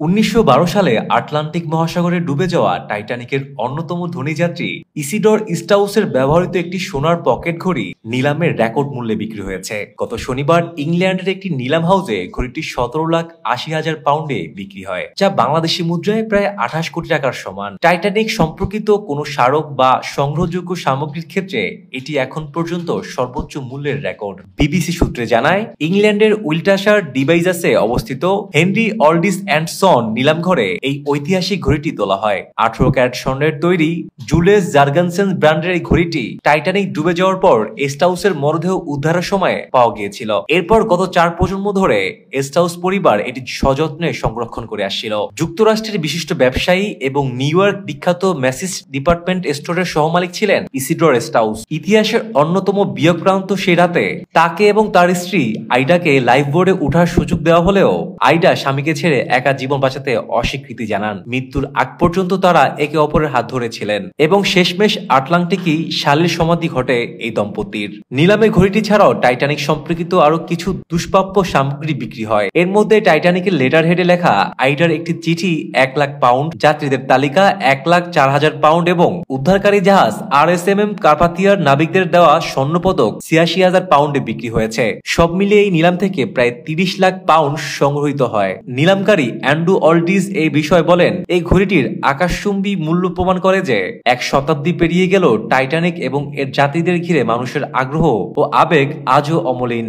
১৯১২ সালে আটলান্টিক মহাসাগরে ডুবে যাওয়া টাইটানিকের অন্যতম ধনী যাত্রী ইসিডর স্টাউসের ব্যবহৃত একটি সোনার পকেট ঘড়ি নিলামের রেকর্ড মূল্যে বিক্রি হয়েছে। গত শনিবার ইংল্যান্ডের একটি নিলাম হাউসে ঘড়িটি ১৭,৮০,০০০ পাউন্ডে বিক্রি হয়, যা বাংলাদেশি মুদ্রায় প্রায় ২৮ কোটি টাকার সমান। টাইটানিক সম্পর্কিত কোনো স্মারক বা সংগ্রহযোগ্য সামগ্রীর ক্ষেত্রে এটি এখন পর্যন্ত সর্বোচ্চ মূল্যের রেকর্ড। বিবিসি সূত্রে জানায়, ইংল্যান্ডের উইলটাশায়ার ডিভাইজাসে অবস্থিত হেনরি অলডিস অ্যান্ড নিলাম ঘরে এই ঐতিহাসিক ঘড়িটি তোলা হয়। ১৮ ক্যারেট স্বর্ণের তৈরি জুলেস জার্গেনসেন ব্র্যান্ডের এই ঘড়িটি টাইটানিক ডুবে যাওয়ার পর স্টাউসের মরদেহ উদ্ধারের সময় পাওয়া গিয়েছিল। এরপর গত ৪ প্রজন্ম ধরে স্টাউস পরিবার এটি সযত্নে সংরক্ষণ করে আসছিল। যুক্তরাষ্ট্রের বিশিষ্ট ব্যবসায়ী এবং নিউ ইয়র্ক বিখ্যাত ম্যাসিস ডিপার্টমেন্ট স্টোরের সহমালিক ছিলেন ইসিডর স্টাউস। ইতিহাসের অন্যতম বিয়োগক্রান্ত সেই রাতে তাকে এবং তার স্ত্রী আইডাকে লাইফ বোর্ডে ওঠার সুযোগ দেওয়া হলেও আইডা স্বামীকে ছেড়ে একা জীবন বাঁচাতে অস্বীকৃতি জানান। মৃত্যুর আগ পর্যন্ত তারা একে অপরের হাত ধরেছিলেন এবং শেষমেশ আটলান্টিকই শালীর সমাধি ঘটে এই দম্পতির। নিলামে ঘড়িটি ছাড়াও টাইটানিক সম্পর্কিত আরো কিছু দুষ্প্রাপ্য সামগ্রী বিক্রি হয়। এর মধ্যে টাইটানিকের লেটার হেডে লেখা আইডার একটি চিঠি ১,০০,০০০ পাউন্ড, যাত্রীদের তালিকা ১,০৪,০০০ পাউন্ড এবং উদ্ধারকারী জাহাজ RSMM কার্পাথিয়ার নাবিকদের দেওয়া স্বর্ণপদক ৮৬,০০০ পাউন্ডে বিক্রি হয়েছে। সব মিলিয়ে এই নিলাম থেকে প্রায় ৩০ লাখ পাউন্ড সংগ্রহিত হয়। নিলামকারী অ্যান্ড্রু অলডিস এই বিষয় বলেন, এই ঘড়িটির আকাশচুম্বী মূল্য প্রমাণ করে যে ১ শতাব্দী পেরিয়ে গেল টাইটানিক এবং এর যাত্রীদের ঘিরে মানুষের আগ্রহ ও আবেগ আজও অমলিন।